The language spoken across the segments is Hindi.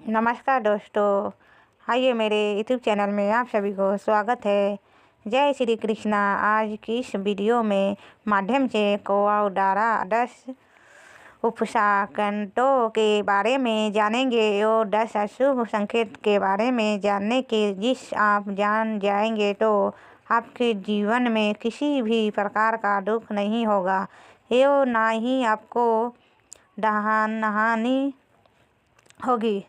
नमस्कार दोस्तों। आइए मेरे यूट्यूब चैनल में आप सभी को स्वागत है। जय श्री कृष्णा। आज की इस वीडियो में माध्यम से कौवा उडारा 10 उपसंकेतों के बारे में जानेंगे और 10 अशुभ संकेत के बारे में जानने के जिस आप जान जाएंगे तो आपके जीवन में किसी भी प्रकार का दुख नहीं होगा एवं ना ही आपको हानि होगी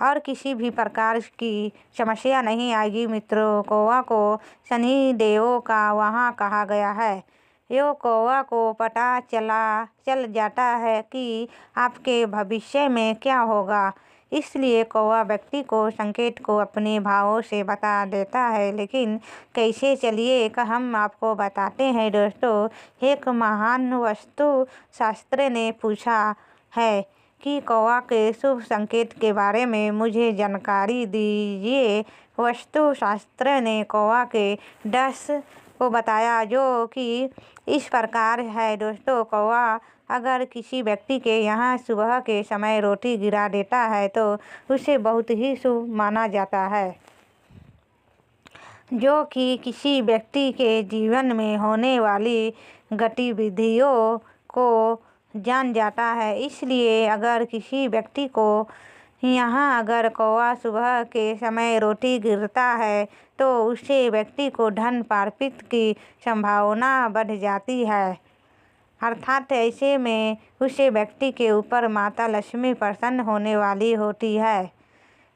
और किसी भी प्रकार की समस्या नहीं आएगी। मित्रों, कौवा को शनि देव का वहाँ कहा गया है। यो कौवा को पता चल जाता है कि आपके भविष्य में क्या होगा, इसलिए कौवा व्यक्ति को संकेत को अपने भावों से बता देता है। लेकिन कैसे, चलिए हम आपको बताते हैं दोस्तों। एक महान वास्तु शास्त्री ने पूछा है कि कौवा के शुभ संकेत के बारे में मुझे जानकारी दीजिए। वास्तु शास्त्र ने कौवा के 10 को बताया, जो कि इस प्रकार है दोस्तों। कौवा अगर किसी व्यक्ति के यहाँ सुबह के समय रोटी गिरा देता है तो उसे बहुत ही शुभ माना जाता है, जो कि किसी व्यक्ति के जीवन में होने वाली गतिविधियों को जान जाता है। इसलिए अगर किसी व्यक्ति को यहाँ अगर कौवा सुबह के समय रोटी गिरता है तो उसे व्यक्ति को धन प्राप्ति की संभावना बढ़ जाती है, अर्थात ऐसे में उसे व्यक्ति के ऊपर माता लक्ष्मी प्रसन्न होने वाली होती है।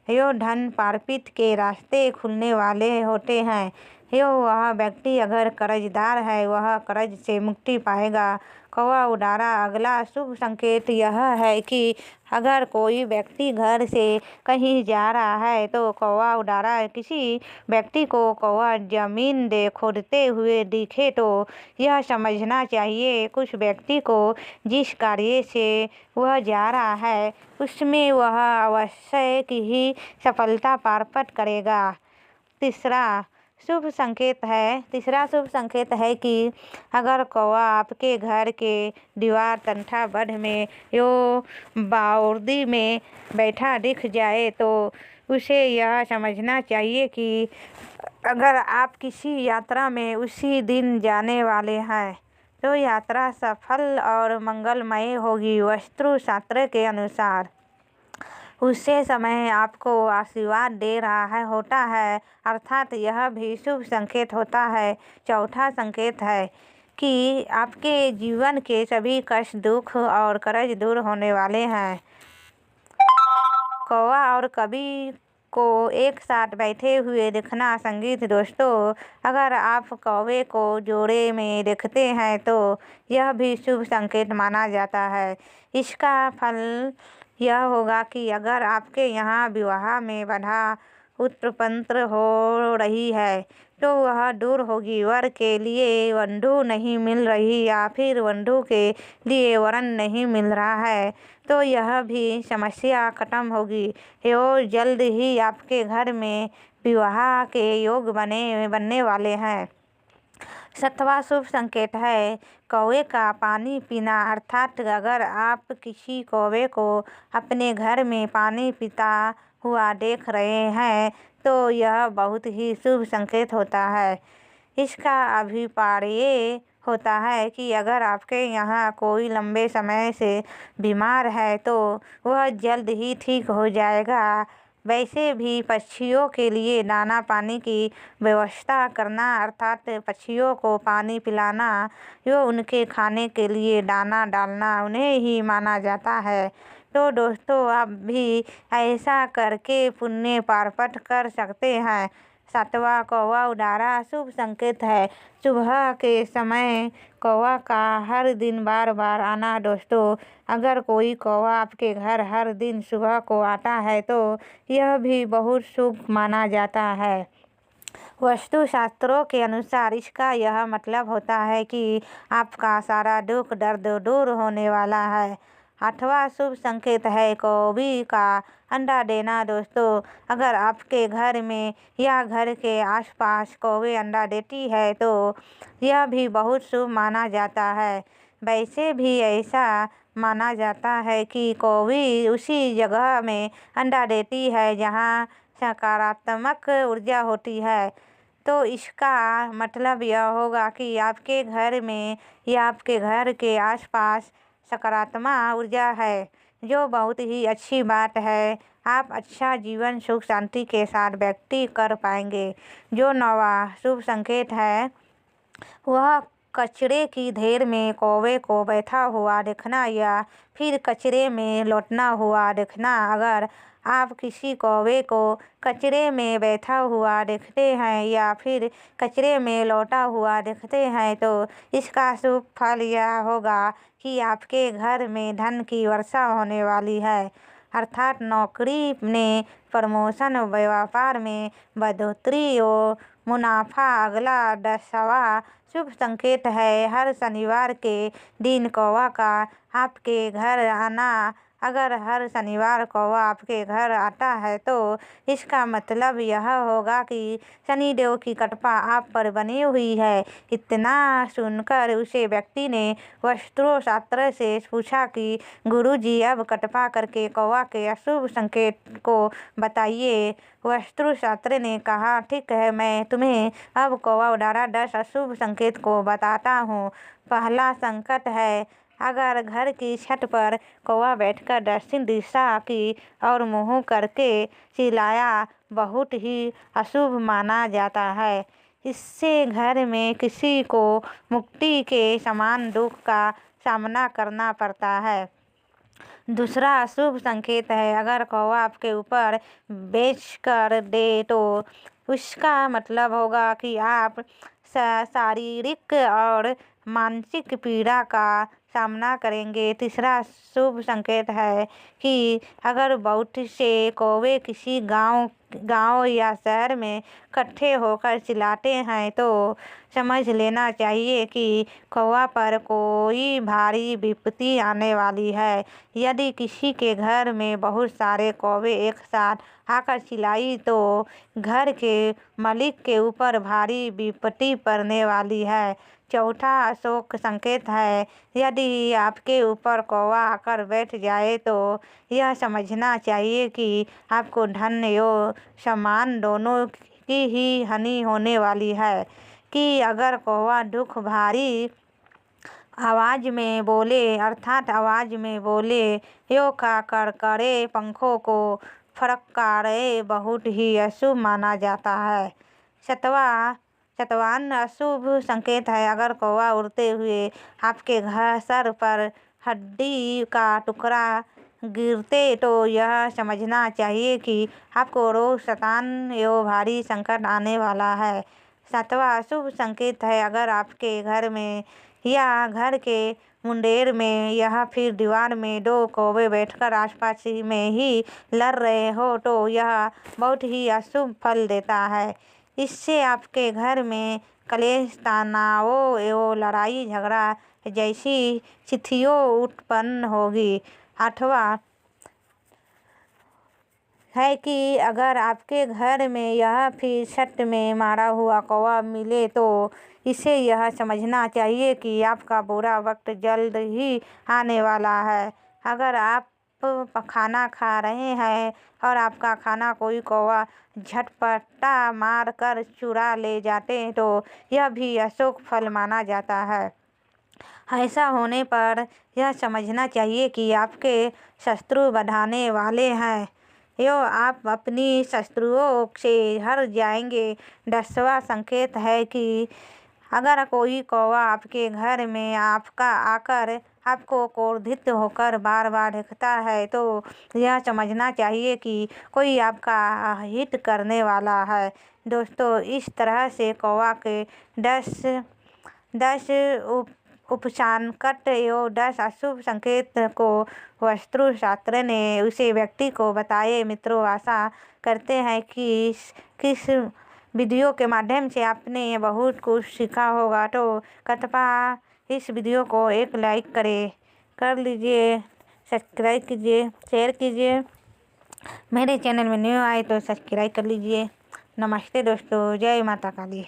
यो धन प्राप्ति के रास्ते खुलने वाले होते हैं। यो वह व्यक्ति अगर कर्जदार है वह कर्ज से मुक्ति पाएगा। कौवा उडारा अगला शुभ संकेत यह है कि अगर कोई व्यक्ति घर से कहीं जा रहा है तो कौवा उडारा किसी व्यक्ति को कौवा जमीन दे खोदते हुए दिखे तो यह समझना चाहिए कुछ व्यक्ति को जिस कार्य से वह जा रहा है उसमें वह अवश्य ही सफलता प्राप्त करेगा। तीसरा शुभ संकेत है कि अगर कौवा आपके घर के दीवार तथा बढ़ में यो बाउर्दी में बैठा दिख जाए तो उसे यह समझना चाहिए कि अगर आप किसी यात्रा में उसी दिन जाने वाले हैं तो यात्रा सफल और मंगलमय होगी। वास्तु शास्त्र के अनुसार उसे समय आपको आशीर्वाद दे रहा होता है, अर्थात यह भी शुभ संकेत होता है। चौथा संकेत है कि आपके जीवन के सभी कष्ट, दुख और कर्ज दूर होने वाले हैं। कौवा और कवि को एक साथ बैठे हुए दिखना। संगीत दोस्तों, अगर आप कौवे को जोड़े में देखते हैं तो यह भी शुभ संकेत माना जाता है। इसका फल यह होगा कि अगर आपके यहाँ विवाह में बाधा उत्पन्न हो रही है तो वह दूर होगी। वर के लिए वधू नहीं मिल रही या फिर वधू के लिए वरन नहीं मिल रहा है तो यह भी समस्या खत्म होगी और जल्द ही आपके घर में विवाह के योग बनने वाले हैं। सातवां शुभ संकेत है कौवे का पानी पीना, अर्थात अगर आप किसी कौवे को अपने घर में पानी पीता हुआ देख रहे हैं तो यह बहुत ही शुभ संकेत होता है। इसका अभिप्राय होता है कि अगर आपके यहाँ कोई लंबे समय से बीमार है तो वह जल्द ही ठीक हो जाएगा। वैसे भी पक्षियों के लिए दाना पानी की व्यवस्था करना, अर्थात पक्षियों को पानी पिलाना, जो उनके खाने के लिए दाना डालना उन्हें ही माना जाता है। तो दोस्तों, आप भी ऐसा करके पुण्य प्राप्त कर सकते हैं। सातवां कौवा उडारा शुभ संकेत है सुबह के समय कौवा का हर दिन बार बार आना। दोस्तों, अगर कोई कौवा आपके घर हर दिन सुबह को आता है तो यह भी बहुत शुभ माना जाता है। वास्तु शास्त्रों के अनुसार इसका यह मतलब होता है कि आपका सारा दुख दर्द दूर होने वाला है। आठवां शुभ संकेत है कौवी का अंडा देना। दोस्तों, अगर आपके घर में या घर के आसपास कौवे अंडा देती है तो यह भी बहुत शुभ माना जाता है। वैसे भी ऐसा माना जाता है कि कौवी उसी जगह में अंडा देती है जहाँ सकारात्मक ऊर्जा होती है। तो इसका मतलब यह होगा कि आपके घर में या आपके घर के आसपास सकारात्मक ऊर्जा है, जो बहुत ही अच्छी बात है। आप अच्छा जीवन सुख शांति के साथ व्यतीत कर पाएंगे। जो नवा शुभ संकेत है वह कचरे की ढेर में कौवे को बैठा हुआ देखना या फिर कचरे में लौटना हुआ देखना। अगर आप किसी कौवे को कचरे में बैठा हुआ देखते हैं या फिर कचरे में लौटा हुआ देखते हैं तो इसका शुभ फल यह होगा कि आपके घर में धन की वर्षा होने वाली है, अर्थात नौकरी में प्रमोशन, व्यापार में बढ़ोतरी और मुनाफा। अगला 10वां शुभ संकेत है हर शनिवार के दिन कौवा का आपके घर आना। अगर हर शनिवार कौवा आपके घर आता है तो इसका मतलब यह होगा कि शनिदेव की कृपा आप पर बनी हुई है। इतना सुनकर उसे व्यक्ति ने वास्तु शास्त्र से पूछा कि गुरुजी, अब कृपा करके कौवा के अशुभ संकेत को बताइए। वास्तु शास्त्र ने कहा, ठीक है, मैं तुम्हें अब कौवा द्वारा 10 अशुभ संकेत को बताता हूँ। पहला संकेत है, अगर घर की छत पर कौवा बैठकर दक्षिण दिशा की ओर मुँह करके चिल्लाया, बहुत ही अशुभ माना जाता है। इससे घर में किसी को मुक्ति के समान दुख का सामना करना पड़ता है। दूसरा अशुभ संकेत है, अगर कौवा आपके ऊपर बेच कर दे तो उसका मतलब होगा कि आप शारीरिक और मानसिक पीड़ा का सामना करेंगे। तीसरा शुभ संकेत है कि अगर बहुत से कौवे किसी गांव या शहर में इकट्ठे होकर चिल्लाते हैं तो समझ लेना चाहिए कि कौवा पर कोई भारी विपत्ति आने वाली है। यदि किसी के घर में बहुत सारे कौवे एक साथ आकर चिल्लाई तो घर के मालिक के ऊपर भारी विपत्ति पड़ने वाली है। चौथा अशुभ संकेत है, यदि आपके ऊपर कौवा आकर बैठ जाए तो यह समझना चाहिए कि आपको धन और सम्मान दोनों की ही हानि होने वाली है। कि अगर कौवा दुख भारी आवाज में बोले, अर्थात आवाज में बोले यो का करकरे पंखों को फड़काए, बहुत ही अशुभ माना जाता है। शतवान अशुभ संकेत है, अगर कौवा उड़ते हुए आपके घर सर पर हड्डी का टुकड़ा गिरते तो यह समझना चाहिए कि आपको रोग, शैतान एवं भारी संकट आने वाला है। 7वां अशुभ संकेत है, अगर आपके घर में या घर के मुंडेर में या फिर दीवार में 2 कौवे बैठकर आसपास में ही लड़ रहे हो तो यह बहुत ही अशुभ फल देता है। इससे आपके घर में कलेश, तनाव एवं लड़ाई झगड़ा जैसी स्थितियाँ उत्पन्न होगी। 8वां है कि अगर आपके घर में या फिर छत में मारा हुआ कौवा मिले तो इसे यह समझना चाहिए कि आपका बुरा वक्त जल्द ही आने वाला है। अगर आप खाना खा रहे हैं और आपका खाना कोई कौवा झटपटा मार कर चुरा ले जाते हैं तो यह भी अशुभ फल माना जाता है। ऐसा होने पर यह समझना चाहिए कि आपके शत्रु बढ़ाने वाले हैं यो आप अपनी शत्रुओं से हार जाएंगे। 10वां संकेत है कि अगर कोई कौवा आपके घर में आकर आपको क्रोधित होकर बार बार देखता है तो यह समझना चाहिए कि कोई आपका हित करने वाला है। दोस्तों, इस तरह से कौवा के 10 उपसंकेत एवं 10 अशुभ संकेत को वास्तु शास्त्र ने उसे व्यक्ति को बताए। मित्रों, आशा करते हैं कि किस वीडियो के माध्यम से आपने बहुत कुछ सीखा होगा। तो कृपया इस वीडियो को एक लाइक कर लीजिए, सब्सक्राइब कीजिए, शेयर कीजिए। मेरे चैनल में न्यू आए तो सब्सक्राइब कर लीजिए। नमस्ते दोस्तों, जय माता काली।